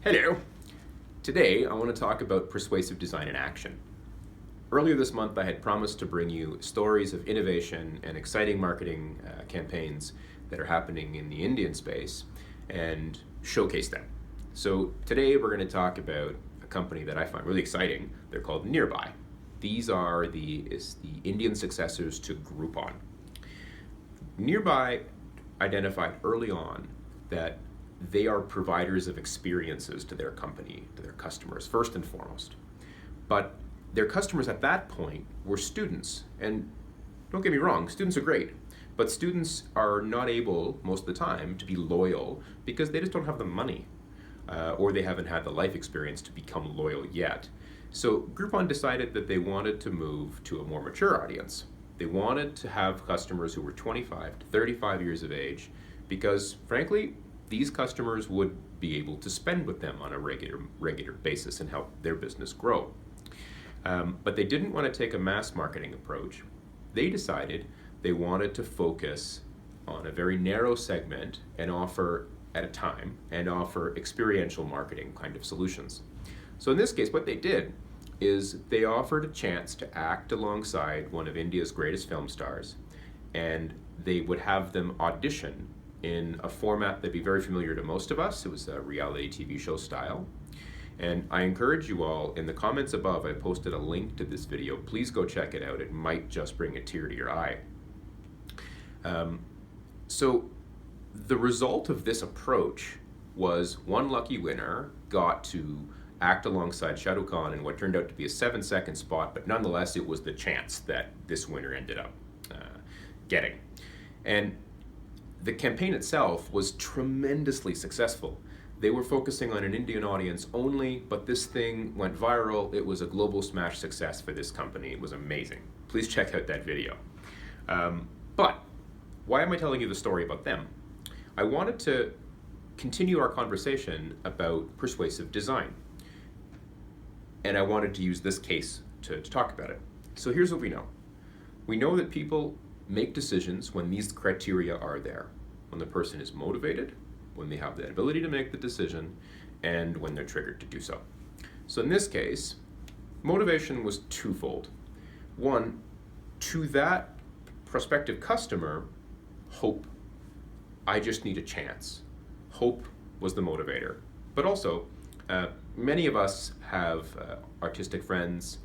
Hello! Today I want to talk about persuasive design in action. Earlier this month I had promised to bring you stories of innovation and exciting marketing campaigns that are happening in the Indian space and showcase them. So today we're going to talk about a company that I find really exciting. They're called Nearby. These are the Indian successors to Groupon. Nearby identified early on that they are providers of experiences to their company, to their customers, first and foremost. But their customers at that point were students. And don't get me wrong, students are great. But students are not able, most of the time, to be loyal because they just don't have the money. Or they haven't had the life experience to become loyal yet. So Groupon decided that they wanted to move to a more mature audience. They wanted to have customers who were 25 to 35 years of age because, frankly, these customers would be able to spend with them on a regular basis and help their business grow. But they didn't want to take a mass marketing approach. They decided they wanted to focus on a very narrow segment and offer at a time and offer experiential marketing kind of solutions. So in this case, what they did is they offered a chance to act alongside one of India's greatest film stars, and they would have them audition in a format that'd be very familiar to most of us. It was a reality TV show style. And I encourage you all, in the comments above, I posted a link to this video. Please go check it out. It might just bring a tear to your eye. So the result of this approach was one lucky winner got to act alongside Shah Rukh Khan in what turned out to be a 7-second spot, but nonetheless it was the chance that this winner ended up getting. And the campaign itself was tremendously successful. They were focusing on an Indian audience only, but this thing went viral. It was a global smash success for this company. It was amazing. Please check out that video. But why am I telling you the story about them? I wanted to continue our conversation about persuasive design. And I wanted to use this case to talk about it. So here's what we know. We know that people make decisions when these criteria are there. When the person is motivated, when they have the ability to make the decision, and when they're triggered to do so. So in this case, motivation was twofold. One, to that prospective customer, hope. I just need a chance. Hope was the motivator. But also, many of us have artistic friends.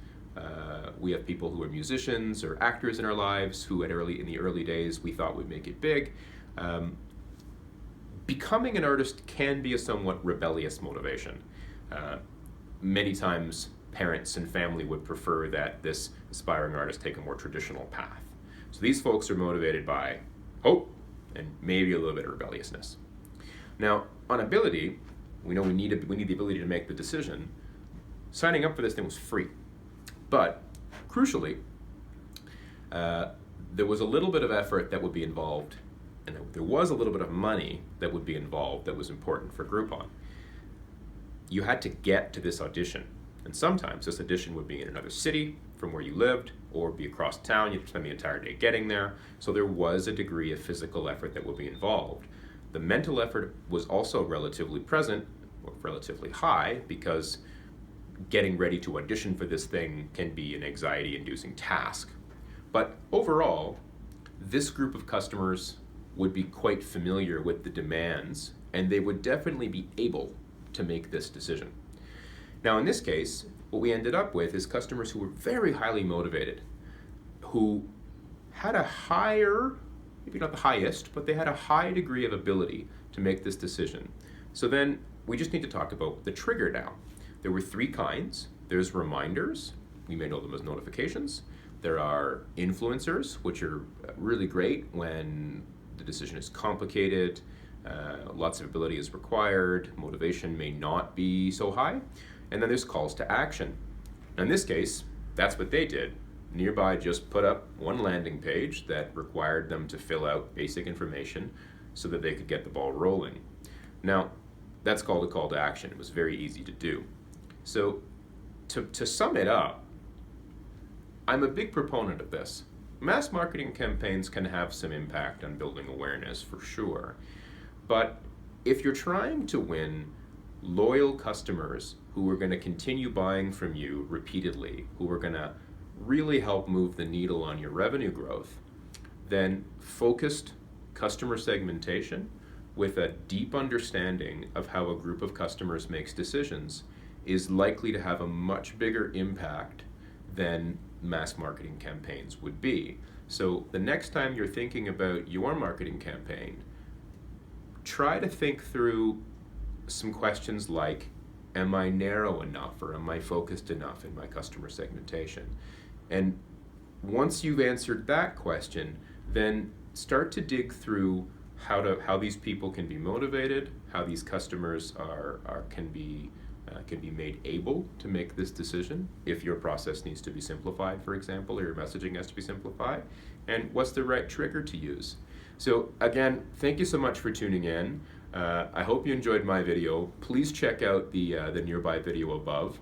We have people who are musicians or actors in our lives who in the early days we thought would make it big. Becoming an artist can be a somewhat rebellious motivation. Many times parents and family would prefer that this aspiring artist take a more traditional path. So these folks are motivated by hope and maybe a little bit of rebelliousness. Now, on ability, we know we need the ability to make the decision. Signing up for this thing was free. But crucially, there was a little bit of effort that would be involved, and there was a little bit of money that would be involved that was important for Groupon. You had to get to this audition, and sometimes this audition would be in another city from where you lived, or be across town. You'd spend the entire day getting there. So there was a degree of physical effort that would be involved. The mental effort was also relatively present, or relatively high, because getting ready to audition for this thing can be an anxiety-inducing task. But overall, this group of customers would be quite familiar with the demands, and they would definitely be able to make this decision. Now, in this case, what we ended up with is customers who were very highly motivated, who had a higher, maybe not the highest, but they had a high degree of ability to make this decision. So then we just need to talk about the trigger now. There were 3 kinds. There's reminders. We may know them as notifications. There are influencers, which are really great when the decision is complicated, lots of ability is required, motivation may not be so high. And then there's calls to action. Now in this case, that's what they did. Nearby just put up one landing page that required them to fill out basic information so that they could get the ball rolling. Now, that's called a call to action. It was very easy to do. So to sum it up, I'm a big proponent of this. Mass marketing campaigns can have some impact on building awareness for sure. But if you're trying to win loyal customers who are going to continue buying from you repeatedly, who are going to really help move the needle on your revenue growth, then focused customer segmentation with a deep understanding of how a group of customers makes decisions is likely to have a much bigger impact than mass marketing campaigns would be. So the next time you're thinking about your marketing campaign, try to think through some questions like, am I narrow enough or am I focused enough in my customer segmentation? And once you've answered that question, then start to dig through how these people can be motivated, how these customers can be made able to make this decision if your process needs to be simplified, for example, or your messaging has to be simplified, and what's the right trigger to use. So again, thank you so much for tuning in. I hope you enjoyed my video. Please check out the nearby video above.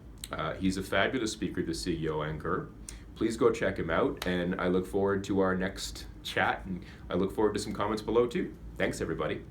He's a fabulous speaker, the CEO Anchor. Please go check him out, and I look forward to our next chat, and I look forward to some comments below too. Thanks, everybody.